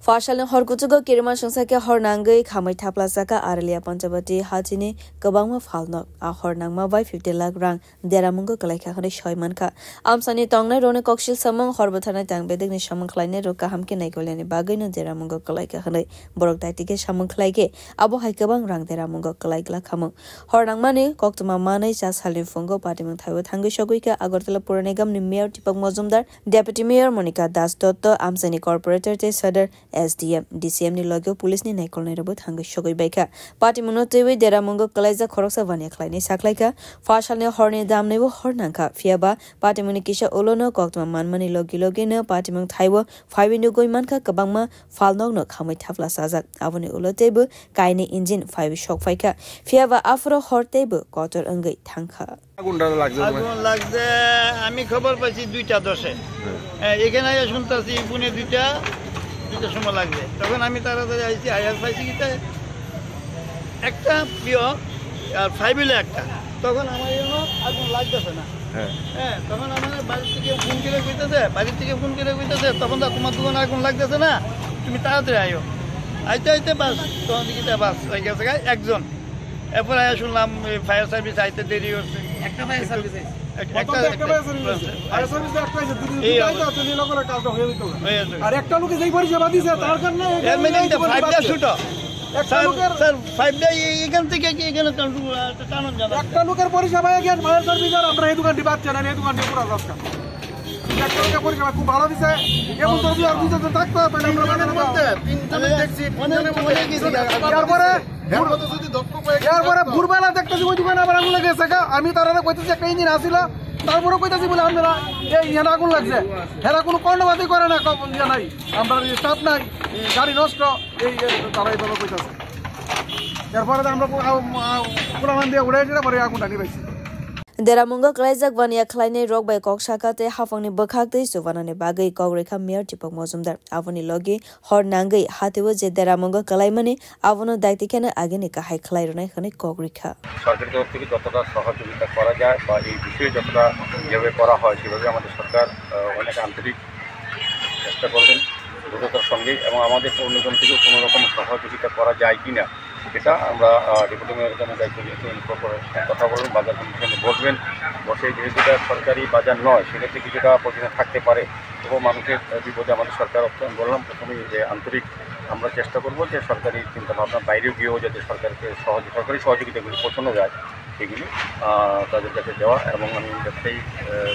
Farshalin Horgutugo Kirman Shansaka Hornangai, Kamai Taplasaka, Aralia Panchabati, Hatini, Gabama Falnok, a Hornangma by 50 lakh rang, Deramungo Kalaka Shoimanka. Amsani Tongna Rona Kokshil Samang Horbatana Tang Beding Shaman Kleine Roka Hamkin Nicolani Bagino Deramungo Kalaka Hane, Borok Tatike Shaman Klage, Abu Haikabang rang Deramungo Kalagla Kamu. Hornangmani, Koktuma Mane, Jas Halin Fungo, Patiman Taiwa Tango Shoguika, Agortala Puranegam, Mayor Tipak Mozumdar, Deputy Mayor Monica Das Dotto, Amsani Corporator Sadar. SDM, DCM ni logo police ni naikol ni robot hangga shogoi baika. Party monotewi deramungo kalaiza koroksa vania klaini saklaika. Fashal ni horni dam ni wo hornangka. Fiaba party monikisha olono koktuma manmani logi na party mong thaiwa 5 inu goi manka kabangma falnog no khamai thafla sajak. Avoni ulotebu kaini engine 5 shock faika. Fiaba afro hortebu kotor angai thangka. আগুন লাগছে আমি খবর পাইছি 2:10 এখানে আয়া শুনতাছি পুনে 2টা সময় লাগবে তখন আমি তাড়াতাড়ি আইছি আয়ার পাইছি কিতে একটা পিও আর 5 হলো একটা তখন আমার এনো আগুন লাগতেছে না হ্যাঁ তখন আমার বাড়ি থেকে ফোন করে কইতাছে তখন তো তোমার দোকানে আগুন লাগতেছে না তুমি তাড়াতাড়ি আইও আইতে বাস তখন দিকে বাস হয়ে গেছে একজন এরপর আয়া শুনলাম ফায়ার সার্ভিস আইতে দেরি হচ্ছে একটা ফায়ার সার্ভিস আর একটা লোকে যেই পরিষেবা দিছে তার কারণে ফাইভটা শুট স্যার ফাইভটা এখান থেকে এখানে টানুন যাবে একটা লোকের পরিষেবা এখানে ফায়ার সার্ভিস আর আমরা এই দোকানটি পাচ্ছি না এই দোকানটি পুরো রাস্তা একটা লোকের পরিষেবা খুব ভালো দিছে এবং তো আর দিতে থাকতে তাহলে আমরা বাগানের মধ্যে তিনজনে দেখছি তারপরে এরপরে ভোরবেলা দেখতেছি ওই দোকানে আবার আগুন লেগেছে আমি তারা কইতেছি একটা ইঞ্জিন আসিল তারপরে কইতেছি বলে আপনারা এই ইয়ে আগুন লাগছে এরা কোনো কর্ণবাদী করে না ইয়ে নাই আমরা স্টাফ নাই গাড়ি নষ্ট এই তারা এইভাবে কইতেছে এরপরে আমরা পুরামান দিয়ে উড়ে পরে আগুনটা নিবাইছি Deramungo Klaizak Vania Kleine Rock by Kokshakate Hafani Bakakte Sovanane Bagai Kogreka Mayor Tipak Mozumdar Avoni Logi Hornangai Hatiwo Je Deramungo Kalaimani Avono Daitikana Agenika Hai Klairone Hane Kogrika সরকারের তরফ থেকে যতটা সহযোগিতা করা যায় বা এই বিষয়ে যতটা যেভাবে করা হয় সেভাবে আমাদের সরকার অনেক আন্তরিক চেষ্টা করবেন দ্রুততার সঙ্গে এবং আমাদের অন্যজন থেকেও কোনো রকম সহযোগিতা করা যায় কিনা এটা আমরা ডেপুটি মেয়রের জন্য দায়িত্ব নিয়েছি কথা বলবেন বাজার কমিশনে বসবেন বসে যেহেতু এটা সরকারি বাজার নয় সেক্ষেত্রে কিছুটা প্রতিদিন থাকতে পারে তবু মানুষের বিপদে আমাদের সরকার বললাম প্রথমেই যে আন্তরিক আমরা চেষ্টা করব যে সরকারি চিন্তাভাবনার বাইরেও গিয়েও যাতে সরকারকে সরকারি সহযোগিতাগুলি পৌঁছানো যায় সেগুলি তাদের কাছে দেওয়া এবং আমি ব্যবসায়ী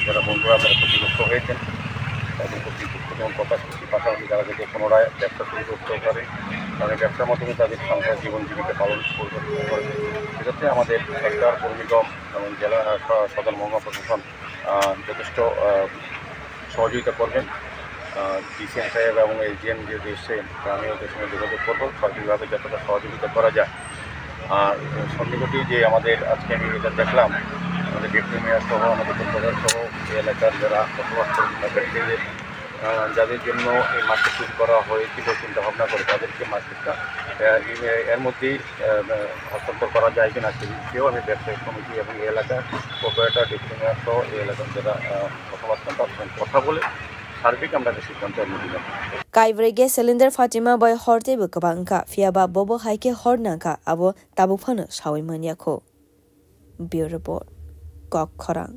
যারা বন্ধুরা যারা ক্ষতিগ্রস্ত হয়েছেন তাদের প্রতি যেমন প্রকাশ করছি পাশাপাশি তারা যাতে পুনরায় ব্যবসা শুরু করতে পারে কারণ ব্যবসার মাধ্যমে তাদের সংসার জীবন জীবিকা পালন করবে সেক্ষেত্রে আমাদের সরকার পৌর নিগম এবং জেলা সদর মহকুমা প্রশাসন যথেষ্ট সহযোগিতা করবেন ডিসিএম সাহেব এবং এসডিএম যেহেতু এসছেন আমি ওদের সঙ্গে যোগাযোগ করবো সরকারিভাবে যতটা সহযোগিতা করা যায় আর সন্নিকটেই যে আমাদের আজকে আমি এটা দেখলাম আমাদের ডেপুটি মেয়র সহ আমাদের কর্মচারী সহ এই এলাকার যারা বসবাস করেন ব্যবসায়ীদের যাদের জন্য এই মার্কেট তৈরি করা হয়েছিল চিন্তাভাবনা করে তাদেরকে মার্কেটটা এর মধ্যেই হস্তান্তর করা যায় কিনা সেও আমি ব্যবসায়িক কমিটি এবং এই এলাকার কর্পোরেটর ডেপুটি মেয়র সহ এই এলাকার যারা বসবাস করেন তাদের সঙ্গে কথা বলে সার্বিক আমরা একটা সিদ্ধান্ত নিলাম Kaivrege Cylinder Fatima by Horte Bukabanka Fiaba Bobo Haike Hornanka Abo Tabufana Shawimaniako Bureau Report Kok Khorang